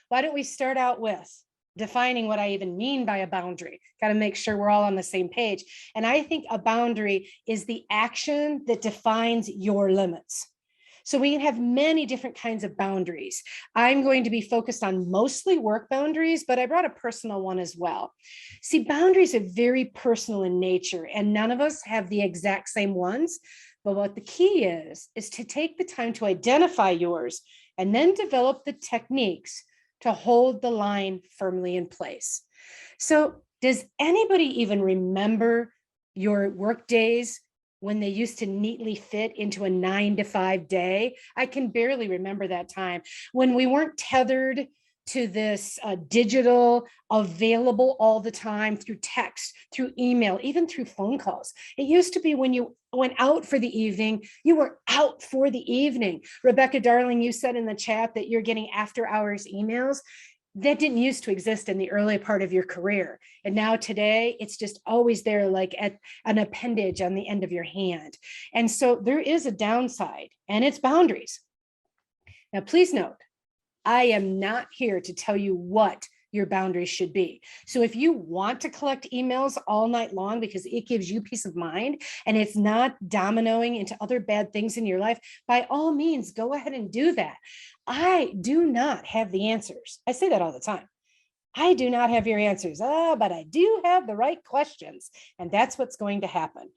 why don't we start out with defining what I even mean by a boundary? Got to make sure we're all on the same page. And I think a boundary is the action that defines your limits. So we can have many different kinds of boundaries. I'm going to be focused on mostly work boundaries, but I brought a personal one as well. See, boundaries are very personal in nature, and none of us have the exact same ones. But what the key is to take the time to identify yours and then develop the techniques to hold the line firmly in place. So does anybody even remember your work days when they used to neatly fit into a 9-to-5 day? I can barely remember that time when we weren't tethered to this digital available all the time through text, through email, even through phone calls. It used to be when you went out for the evening, you were out for the evening. Rebecca, darling, you said in the chat that you're getting after hours emails. That didn't used to exist in the early part of your career. And now today, it's just always there, like at an appendage on the end of your hand. And so there is a downside, and it's boundaries. Now, please note, I am not here to tell you what your boundaries should be. So if you want to collect emails all night long because it gives you peace of mind and it's not dominoing into other bad things in your life, by all means, go ahead and do that. I do not have the answers. I say that all the time. I do not have your answers, but I do have the right questions. And that's what's going to happen.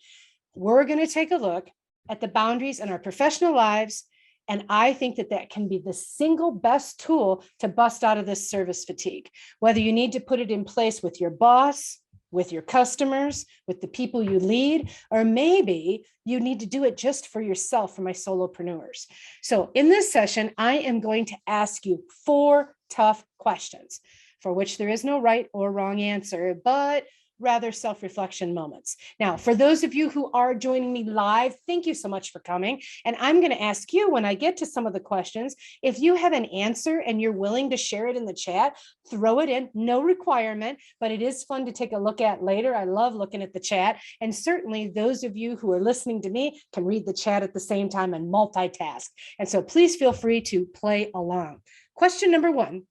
We're going to take a look at the boundaries in our professional lives. And I think that that can be the single best tool to bust out of this service fatigue, whether you need to put it in place with your boss, with your customers, with the people you lead, or maybe you need to do it just for yourself, for my solopreneurs. So in this session, I am going to ask you 4 tough questions for which there is no right or wrong answer, but rather self-reflection moments. Now, for those of you who are joining me live, thank you so much for coming. And I'm going to ask you, when I get to some of the questions, if you have an answer and you're willing to share it in the chat, throw it in, no requirement, but it is fun to take a look at later. I love looking at the chat. And certainly those of you who are listening to me can read the chat at the same time and multitask. And so please feel free to play along. Question number 1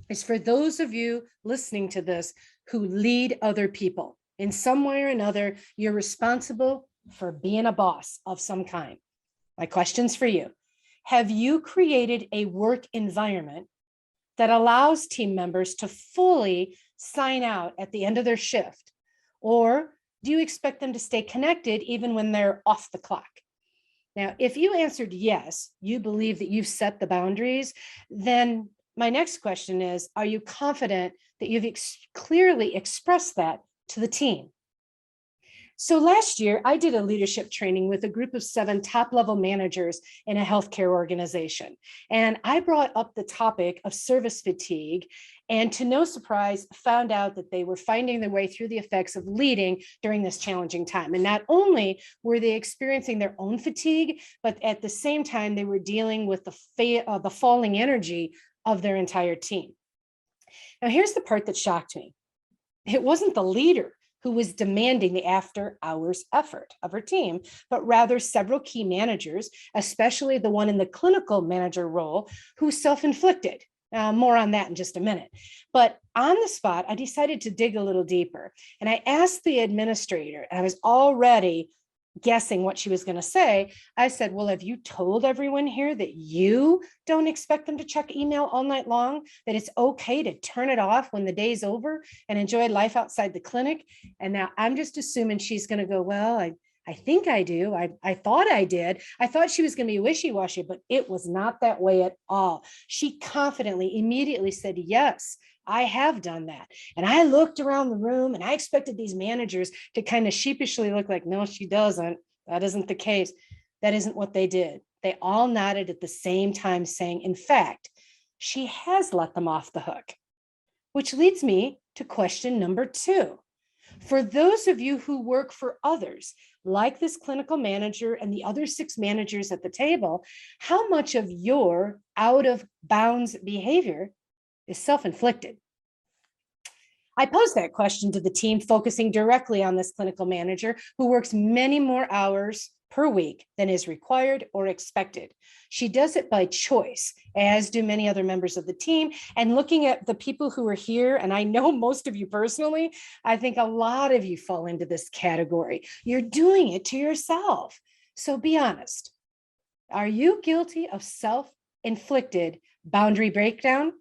is for those of you listening to this who lead other people. In some way or another, you're responsible for being a boss of some kind. My question's for you. Have you created a work environment that allows team members to fully sign out at the end of their shift? Or do you expect them to stay connected even when they're off the clock? Now, if you answered yes, you believe that you've set the boundaries, then my next question is, are you confident that you've clearly expressed that to the team? So last year, I did a leadership training with a group of 7 top-level managers in a healthcare organization. And I brought up the topic of service fatigue, and to no surprise, found out that they were finding their way through the effects of leading during this challenging time. And not only were they experiencing their own fatigue, but at the same time, they were dealing with the falling energy of their entire team. Now, here's the part that shocked me. It wasn't the leader who was demanding the after hours effort of her team, but rather several key managers, especially the one in the clinical manager role, who self-inflicted. More on that in just a minute. But on the spot, I decided to dig a little deeper. And I asked the administrator, and I was already guessing what she was going to say. I said, well, have you told everyone here that you don't expect them to check email all night long, that it's okay to turn it off when the day's over and enjoy life outside the clinic? And now I'm just assuming she's going to go, well, I think I do. I thought I did. I thought she was going to be wishy-washy, but it was not that way at all. She confidently, immediately said, yes, I have done that. And I looked around the room and I expected these managers to kind of sheepishly look like, no, she doesn't. That isn't the case. That isn't what they did. They all nodded at the same time saying, in fact, she has let them off the hook, which leads me to question number 2. For those of you who work for others, like this clinical manager and the other 6 managers at the table, how much of your out of bounds behavior is self-inflicted? I posed that question to the team, focusing directly on this clinical manager who works many more hours per week than is required or expected. She does it by choice, as do many other members of the team. And looking at the people who are here, and I know most of you personally, I think a lot of you fall into this category. You're doing it to yourself. So be honest. Are you guilty of self-inflicted boundary breakdown?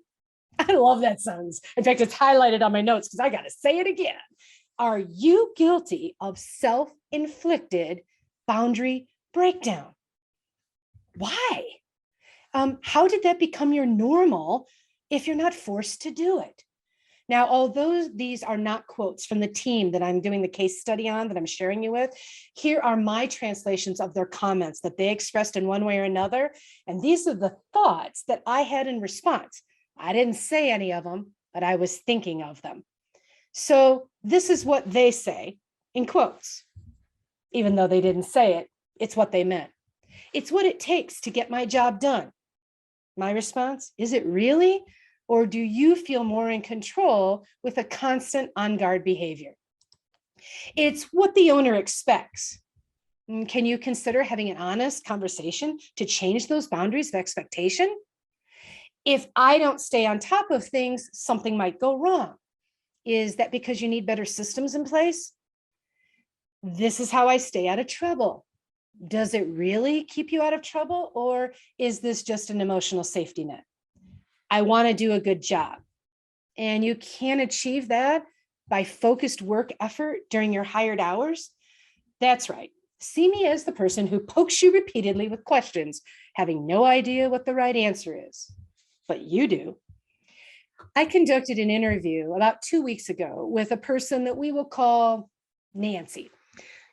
I love that sentence. In fact, it's highlighted on my notes because I got to say it again. Are you guilty of self-inflicted boundary breakdown? Why? How did that become your normal if you're not forced to do it? Now, although these are not quotes from the team that I'm doing the case study on, that I'm sharing you with, here are my translations of their comments that they expressed in one way or another. And these are the thoughts that I had in response. I didn't say any of them, but I was thinking of them. So this is what they say in quotes. Even though they didn't say it, it's what they meant. It's what it takes to get my job done. My response, is it really? Or do you feel more in control with a constant on guard behavior? It's what the owner expects. Can you consider having an honest conversation to change those boundaries of expectation? If I don't stay on top of things, something might go wrong. Is that because you need better systems in place? This is how I stay out of trouble. Does it really keep you out of trouble, or is this just an emotional safety net? I want to do a good job. And you can achieve that by focused work effort during your hired hours. That's right. See me as the person who pokes you repeatedly with questions, having no idea what the right answer is. But you do. I conducted an interview about 2 weeks ago with a person that we will call Nancy.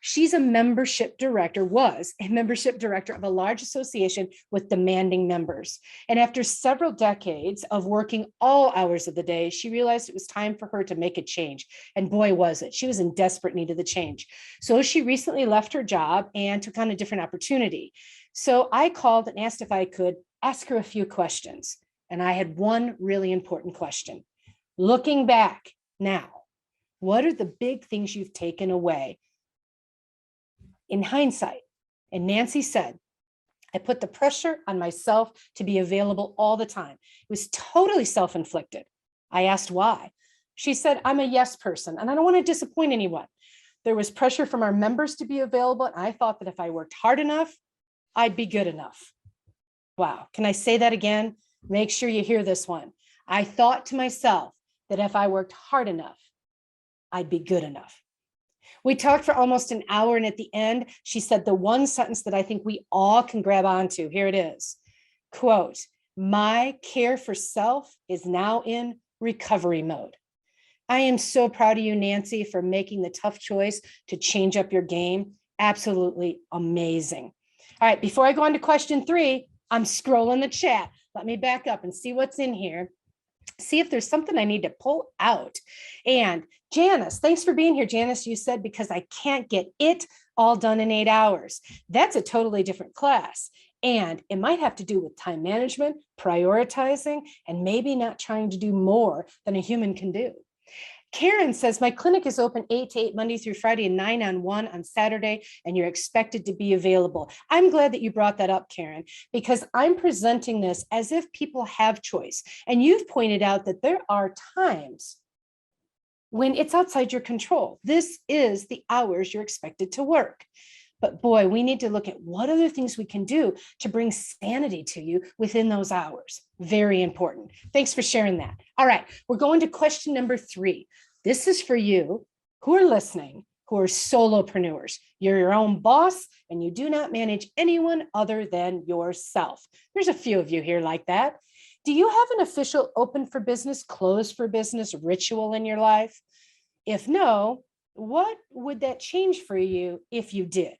She's a membership director, was a membership director of a large association with demanding members. And after several decades of working all hours of the day, she realized it was time for her to make a change. And boy, was it. She was in desperate need of the change. So she recently left her job and took on a different opportunity. So I called and asked if I could ask her a few questions. And I had one really important question. Looking back now, what are the big things you've taken away in hindsight? And Nancy said, I put the pressure on myself to be available all the time. It was totally self-inflicted. I asked why. She said, I'm a yes person and I don't want to disappoint anyone. There was pressure from our members to be available. And I thought that if I worked hard enough, I'd be good enough. Wow. Can I say that again? Make sure you hear this one. I thought to myself that if I worked hard enough, I'd be good enough. We talked for almost an hour, and at the end, she said the one sentence that I think we all can grab onto. Here it is. Quote, my care for self is now in recovery mode. I am so proud of you, Nancy, for making the tough choice to change up your game. Absolutely amazing. All right, before I go on to question 3, I'm scrolling the chat. Let me back up and see what's in here. See if there's something I need to pull out. And Janice, thanks for being here. Janice, you said, because I can't get it all done in 8 hours. That's a totally different class. And it might have to do with time management, prioritizing, and maybe not trying to do more than a human can do. Karen says, my clinic is open 8 to 8 Monday through Friday and 9 on 1 on Saturday, and you're expected to be available. I'm glad that you brought that up, Karen, because I'm presenting this as if people have choice. And you've pointed out that there are times when it's outside your control. This is the hours you're expected to work. But boy, we need to look at what other things we can do to bring sanity to you within those hours. Very important. Thanks for sharing that. All right, we're going to question number 3. This is for you who are listening, who are solopreneurs. You're your own boss and you do not manage anyone other than yourself. There's a few of you here like that. Do you have an official open for business, closed for business ritual in your life? If no, what would that change for you if you did?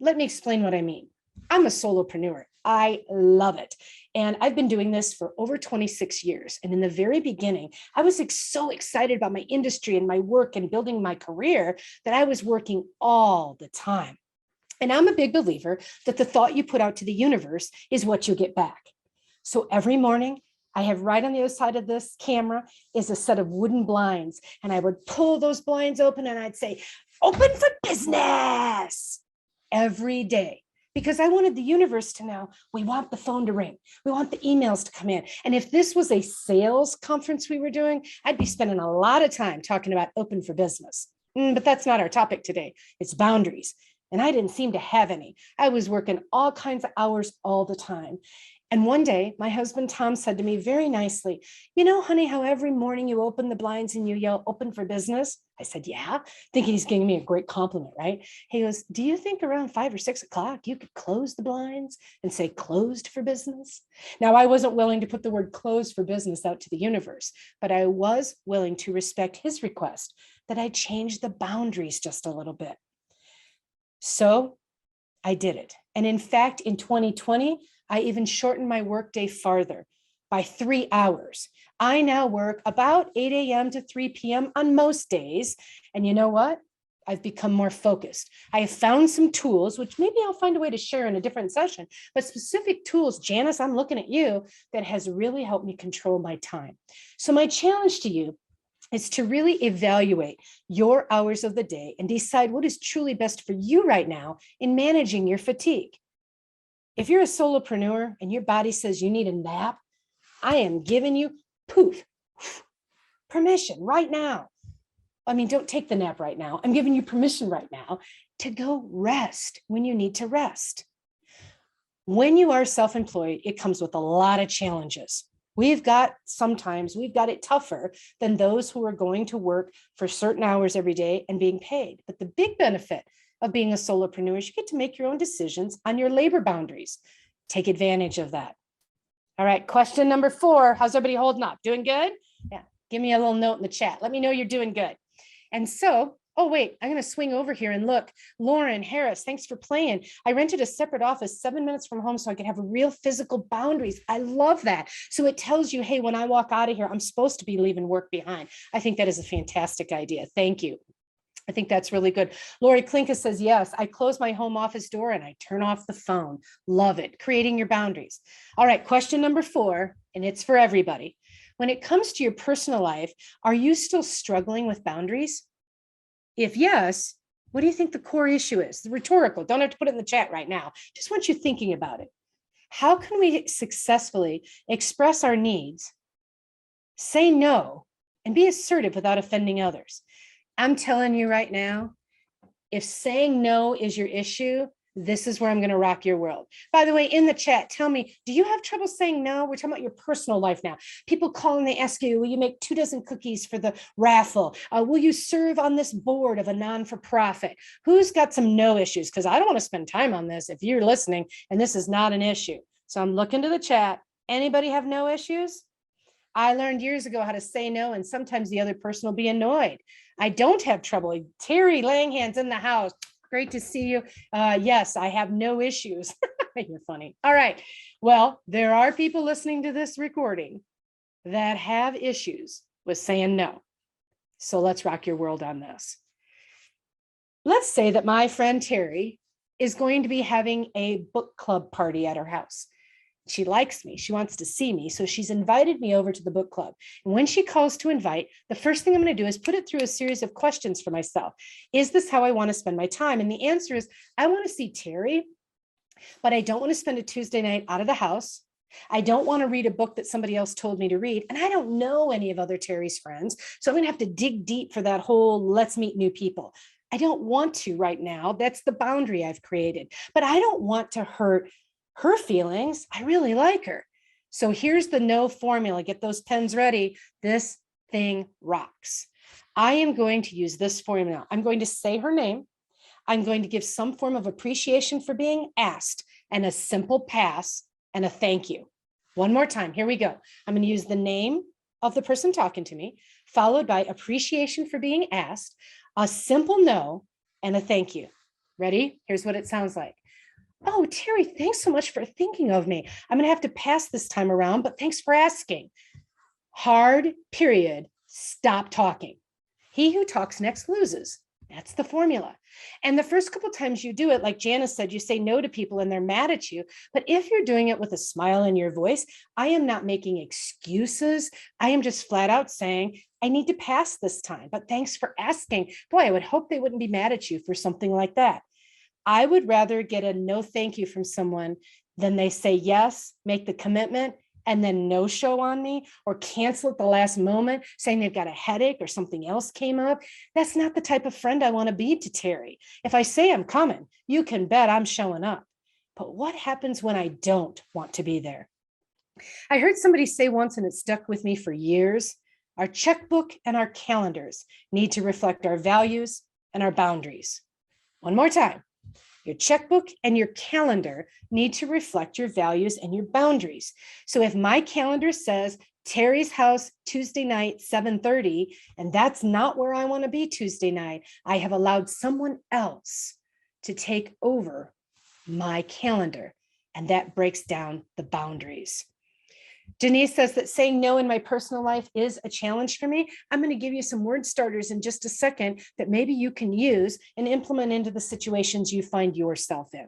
Let me explain what I mean. I'm a solopreneur. I love it. And I've been doing this for over 26 years. And in the very beginning, I was so excited about my industry and my work and building my career that I was working all the time. And I'm a big believer that the thought you put out to the universe is what you get back. So every morning, I have right on the other side of this camera is a set of wooden blinds. And I would pull those blinds open and I'd say, open for business. every day because I wanted the universe to know we want the phone to ring. We want the emails to come in. And if this was a sales conference we were doing, I'd be spending a lot of time talking about open for business. But that's not our topic today. It's boundaries. And I didn't seem to have any. I was working all kinds of hours all the time. And one day, my husband, Tom, said to me very nicely, you know, honey, how every morning you open the blinds and you yell open for business? I said, yeah, thinking he's giving me a great compliment, right? He goes, do you think around 5 or 6 o'clock you could close the blinds and say closed for business? Now, I wasn't willing to put the word closed for business out to the universe, but I was willing to respect his request that I change the boundaries just a little bit. So I did it. And in fact, in 2020, I even shortened my workday farther by 3 hours. I now work about 8 a.m. to 3 p.m. on most days. And you know what? I've become more focused. I have found some tools, which maybe I'll find a way to share in a different session, but specific tools, Janice, I'm looking at you, that has really helped me control my time. So my challenge to you is to really evaluate your hours of the day and decide what is truly best for you right now in managing your fatigue. If you're a solopreneur and your body says you need a nap, I am giving you permission right now. I mean, don't take the nap right now. I'm giving you permission right now to go rest when you need to rest. When you are self-employed, it comes with a lot of challenges. Sometimes we've got it tougher than those who are going to work for certain hours every day and being paid. But the big benefit of being a solopreneur is you get to make your own decisions on your labor boundaries. Take advantage of that. All right, question number 4. How's everybody holding up? Doing good? Yeah, give me a little note in the chat. Let me know you're doing good. And so, oh, wait, I'm going to swing over here and look. Lauren Harris, thanks for playing. I rented a separate office 7 minutes from home so I could have real physical boundaries. I love that. So it tells you, hey, when I walk out of here, I'm supposed to be leaving work behind. I think that is a fantastic idea. Thank you. I think that's really good. Lori Klinka says, yes, I close my home office door and I turn off the phone. Love it. Creating your boundaries. All right, question number 4, and it's for everybody. When it comes to your personal life, are you still struggling with boundaries? If yes, what do you think the core issue is? The rhetorical, don't have to put it in the chat right now. Just want you thinking about it. How can we successfully express our needs, say no, and be assertive without offending others? I'm telling you right now, if saying no is your issue, this is where I'm going to rock your world. By the way, in the chat, tell me, do you have trouble saying no? We're talking about your personal life now. People call and they ask you, will you make 2 dozen cookies for the raffle? Will you serve on this board of a non-for-profit? Who's got some no issues? Because I don't want to spend time on this if you're listening and this is not an issue. So I'm looking to the chat. Anybody have no issues? I learned years ago how to say no, and sometimes the other person will be annoyed. I don't have trouble. Terry Langhand's in the house. Great to see you. Yes, I have no issues. You're funny. All right. Well, there are people listening to this recording that have issues with saying no. So let's rock your world on this. Let's say that my friend Terry is going to be having a book club party at her house. She likes me. She wants to see me. So she's invited me over to the book club. And when she calls to invite, the first thing I'm going to do is put it through a series of questions for myself. Is this how I want to spend my time? And the answer is, I want to see Terry, but I don't want to spend a Tuesday night out of the house. I don't want to read a book that somebody else told me to read. And I don't know any of other Terry's friends. So I'm going to have to dig deep for that whole let's meet new people. I don't want to right now. That's the boundary I've created. But I don't want to hurt her feelings. I really like her. So here's the no formula. Get those pens ready. This thing rocks. I am going to use this formula. I'm going to say her name. I'm going to give some form of appreciation for being asked and a simple pass and a thank you. One more time. Here we go. I'm going to use the name of the person talking to me, followed by appreciation for being asked, a simple no, and a thank you. Ready? Here's what it sounds like. Oh, Terry, thanks so much for thinking of me. I'm going to have to pass this time around, but thanks for asking. Hard period. Stop talking. He who talks next loses. That's the formula. And the first couple of times you do it, like Janice said, you say no to people and they're mad at you. But if you're doing it with a smile in your voice, I am not making excuses. I am just flat out saying, I need to pass this time, but thanks for asking. Boy, I would hope they wouldn't be mad at you for something like that. I would rather get a no thank you from someone than they say yes, make the commitment, and then no show on me or cancel at the last moment saying they've got a headache or something else came up. That's not the type of friend I want to be to Terry. If I say I'm coming, you can bet I'm showing up. But what happens when I don't want to be there? I heard somebody say once, and it stuck with me for years, our checkbook and our calendars need to reflect our values and our boundaries. One more time. Your checkbook and your calendar need to reflect your values and your boundaries. So if my calendar says Terry's house Tuesday night, 7:30, and that's not where I want to be Tuesday night, I have allowed someone else to take over my calendar, and that breaks down the boundaries. Denise says that saying no in my personal life is a challenge for me. I'm going to give you some word starters in just a second that maybe you can use and implement into the situations you find yourself in.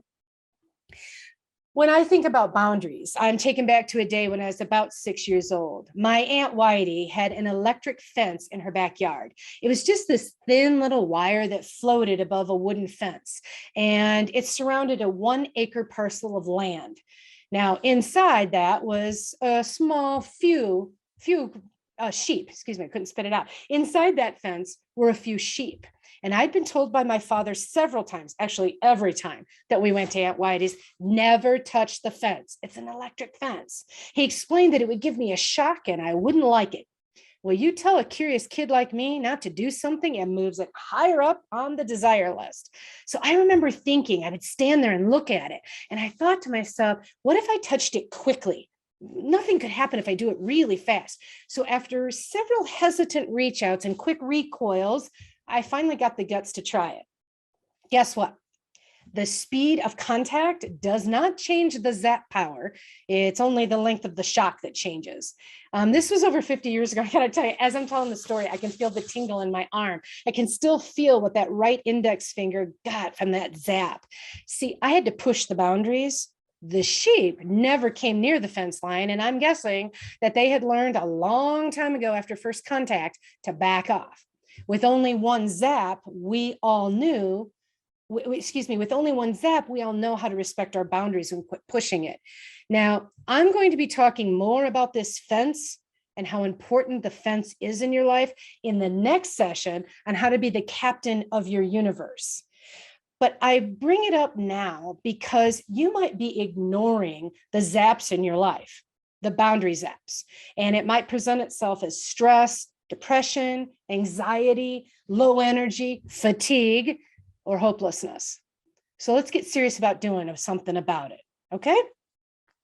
When I think about boundaries, I'm taken back to a day when I was about 6 years old. My Aunt Whitey had an electric fence in her backyard. It was just this thin little wire that floated above a wooden fence, and it surrounded a 1-acre parcel of land. Now, inside that was a small few sheep. Excuse me, I couldn't spit it out. Inside that fence were a few sheep. And I'd been told by my father several times, actually every time that we went to Aunt Whitey's, never touch the fence. It's an electric fence. He explained that it would give me a shock and I wouldn't like it. Well, you tell a curious kid like me not to do something and moves it higher up on the desire list. So I remember thinking I would stand there and look at it. And I thought to myself, what if I touched it quickly? Nothing could happen if I do it really fast. So after several hesitant reach outs and quick recoils, I finally got the guts to try it. Guess what? The speed of contact does not change the zap power. It's only the length of the shock that changes. This was over 50 years ago. I gotta tell you, as I'm telling the story, I can feel the tingle in my arm. I can still feel what that right index finger got from that zap. See, I had to push the boundaries. The sheep never came near the fence line, and I'm guessing that they had learned a long time ago after first contact to back off. With only one zap, we all knew with only one zap, we all know how to respect our boundaries and quit pushing it. Now, I'm going to be talking more about this fence and how important the fence is in your life in the next session on how to be the captain of your universe. But I bring it up now because you might be ignoring the zaps in your life, the boundary zaps, and it might present itself as stress, depression, anxiety, low energy, fatigue, or hopelessness. So let's get serious about doing something about it, okay?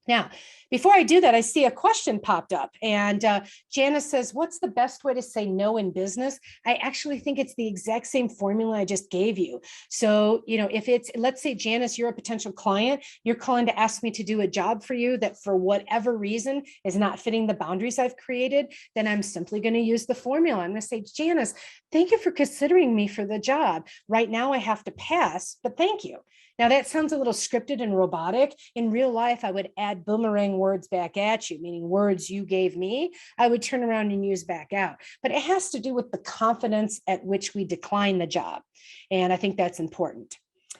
Now, before I do that, I see a question popped up, and Janice says, what's the best way to say no in business? I actually think it's the exact same formula I just gave you. So, if it's, let's say, Janice, you're a potential client, you're calling to ask me to do a job for you that for whatever reason is not fitting the boundaries I've created, then I'm simply going to use the formula. I'm going to say, Janice, thank you for considering me for the job. Right now I have to pass, but thank you. Now that sounds a little scripted and robotic. In real life, I would add boomerang words back at you, meaning words you gave me, I would turn around and use back out. But it has to do with the confidence at which we decline the job. And I think that's important.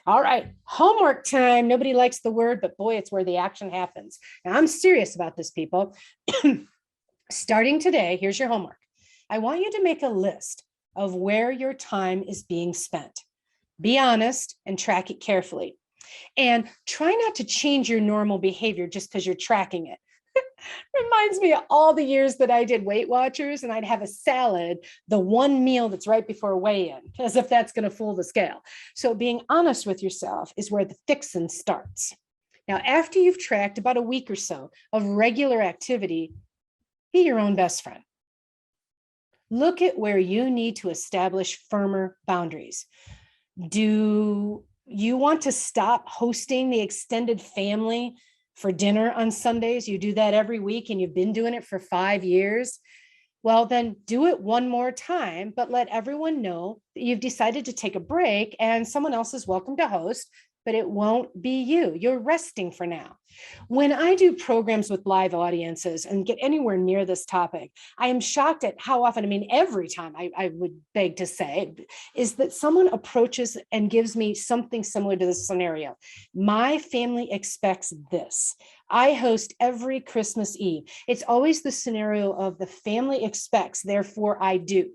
All right, homework time. Nobody likes the word, but boy, it's where the action happens. Now I'm serious about this, people. Starting today, here's your homework. I want you to make a list of where your time is being spent. Be honest and track it carefully. And try not to change your normal behavior just because you're tracking it. Reminds me of all the years that I did Weight Watchers, and I'd have a salad, the one meal that's right before weigh-in, as if that's going to fool the scale. So being honest with yourself is where the fixing starts. Now, after you've tracked about a week or so of regular activity, be your own best friend. Look at where you need to establish firmer boundaries. Do you want to stop hosting the extended family for dinner on Sundays? You do that every week and you've been doing it for 5 years. Well, then do it one more time, but let everyone know that you've decided to take a break and someone else is welcome to host, but it won't be you. You're resting for now. When I do programs with live audiences and get anywhere near this topic, I am shocked at how often, I mean, every time I would beg to say, is that someone approaches and gives me something similar to this scenario. My family expects this. I host every Christmas Eve. It's always the scenario of the family expects, therefore I do.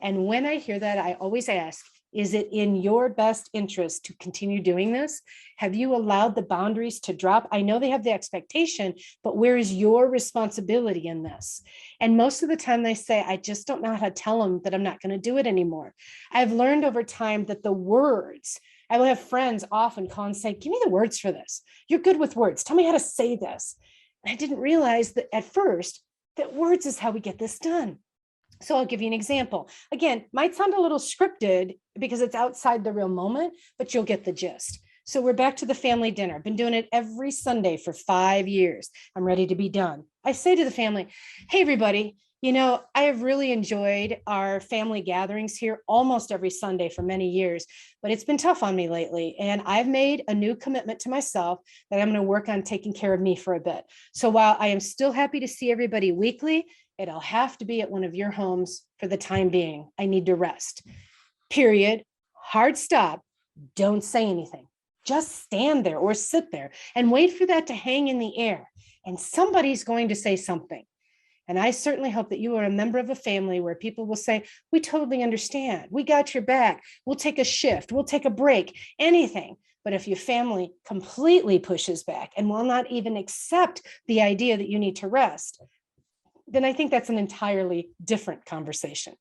And when I hear that, I always ask, is it in your best interest to continue doing this? Have you allowed the boundaries to drop? I know they have the expectation, but where is your responsibility in this? And most of the time they say, I just don't know how to tell them that I'm not going to do it anymore. I've learned over time that the words, I will have friends often call and say, give me the words for this. You're good with words. Tell me how to say this. And I didn't realize that at first that words is how we get this done. So I'll give you an example. Again, might sound a little scripted because it's outside the real moment, but you'll get the gist. So we're back to the family dinner. I've been doing it every Sunday for 5 years. I'm ready to be done. I say to the family, hey, everybody, I have really enjoyed our family gatherings here almost every Sunday for many years, but it's been tough on me lately. And I've made a new commitment to myself that I'm going to work on taking care of me for a bit. So while I am still happy to see everybody weekly, it'll have to be at one of your homes for the time being. I need to rest. Period. Hard stop. Don't say anything. Just stand there or sit there and wait for that to hang in the air. And somebody's going to say something. And I certainly hope that you are a member of a family where people will say, we totally understand. We got your back. We'll take a shift. We'll take a break, anything. But if your family completely pushes back and will not even accept the idea that you need to rest, then I think that's an entirely different conversation.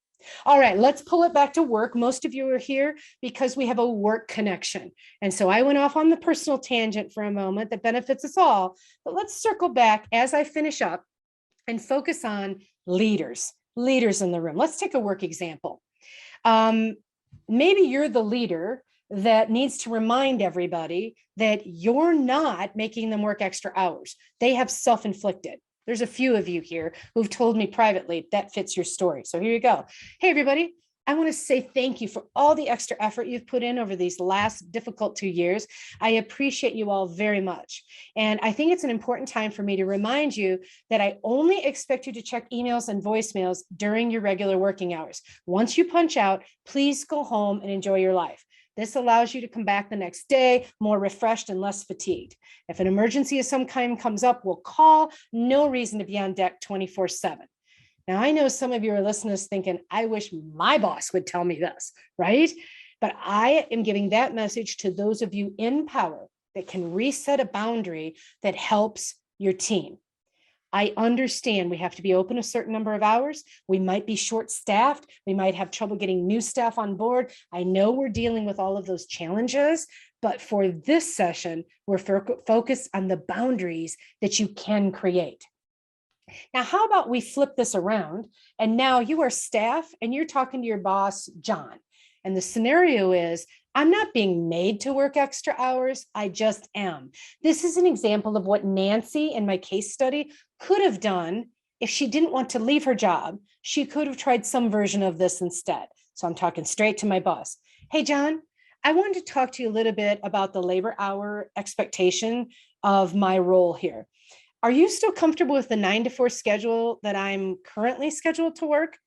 All right, let's pull it back to work. Most of you are here because we have a work connection. And so I went off on the personal tangent for a moment that benefits us all. But let's circle back as I finish up and focus on leaders in the room. Let's take a work example. Maybe you're the leader that needs to remind everybody that you're not making them work extra hours. They have self-inflicted. There's a few of you here who've told me privately that fits your story. So here you go. Hey, everybody. I want to say thank you for all the extra effort you've put in over these last difficult 2 years. I appreciate you all very much. And I think it's an important time for me to remind you that I only expect you to check emails and voicemails during your regular working hours. Once you punch out, please go home and enjoy your life. This allows you to come back the next day more refreshed and less fatigued. If an emergency of some kind comes up, we'll call. No reason to be on deck 24/7. Now, I know some of you are listeners thinking, I wish my boss would tell me this, right? But I am giving that message to those of you in power that can reset a boundary that helps your team. I understand we have to be open a certain number of hours. We might be short-staffed. We might have trouble getting new staff on board. I know we're dealing with all of those challenges, but for this session, we're focused on the boundaries that you can create. Now, how about we flip this around and now you are staff and you're talking to your boss, John. And the scenario is, I'm not being made to work extra hours. I just am. This is an example of what Nancy in my case study could have done if she didn't want to leave her job. She could have tried some version of this instead. So I'm talking straight to my boss. Hey, John, I wanted to talk to you a little bit about the labor hour expectation of my role here. Are you still comfortable with the 9 to 4 schedule that I'm currently scheduled to work?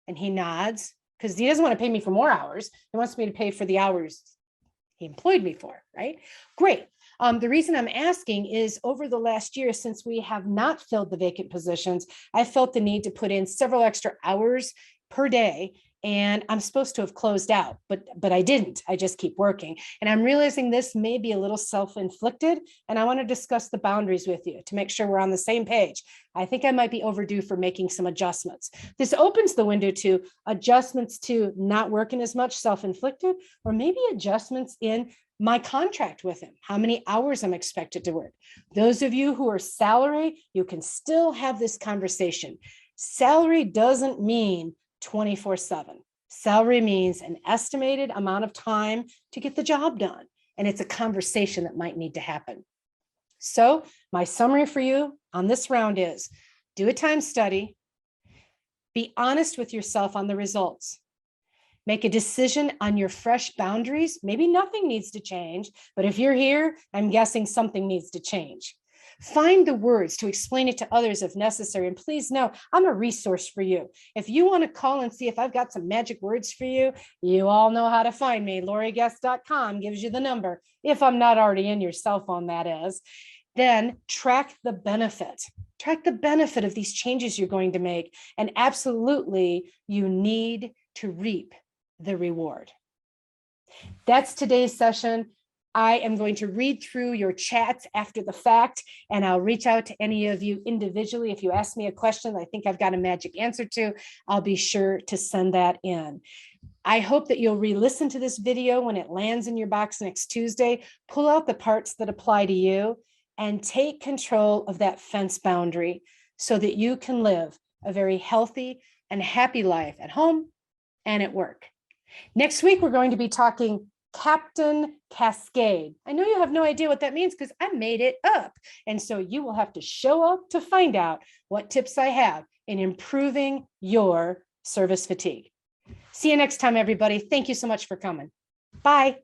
And he nods because he doesn't want to pay me for more hours. He wants me to pay for the hours he employed me for, right? Great. The reason I'm asking is over the last year, since we have not filled the vacant positions, I felt the need to put in several extra hours per day. And I'm supposed to have closed out, but I didn't. I just keep working. And I'm realizing this may be a little self-inflicted. And I want to discuss the boundaries with you to make sure we're on the same page. I think I might be overdue for making some adjustments. This opens the window to adjustments to not working as much, self-inflicted, or maybe adjustments in my contract with him, how many hours I'm expected to work. Those of you who are salary, you can still have this conversation. Salary doesn't mean 24/7. Salary means an estimated amount of time to get the job done. And it's a conversation that might need to happen. So my summary for you on this round is do a time study, be honest with yourself on the results. Make a decision on your fresh boundaries. Maybe nothing needs to change, but if you're here, I'm guessing something needs to change. Find the words to explain it to others if necessary. And please know, I'm a resource for you. If you want to call and see if I've got some magic words for you, you all know how to find me. LaurieGuest.com gives you the number. If I'm not already in your cell phone, that is. Then track the benefit. Track the benefit of these changes you're going to make. And absolutely, you need to reap the reward. That's today's session. I am going to read through your chats after the fact, and I'll reach out to any of you individually. If you ask me a question I think I've got a magic answer to, I'll be sure to send that in. I hope that you'll re-listen to this video when it lands in your box next Tuesday. Pull out the parts that apply to you and take control of that fence boundary so that you can live a very healthy and happy life at home and at work. Next week, we're going to be talking Captain Cascade. I know you have no idea what that means because I made it up. And so you will have to show up to find out what tips I have in improving your service fatigue. See you next time, everybody. Thank you so much for coming. Bye.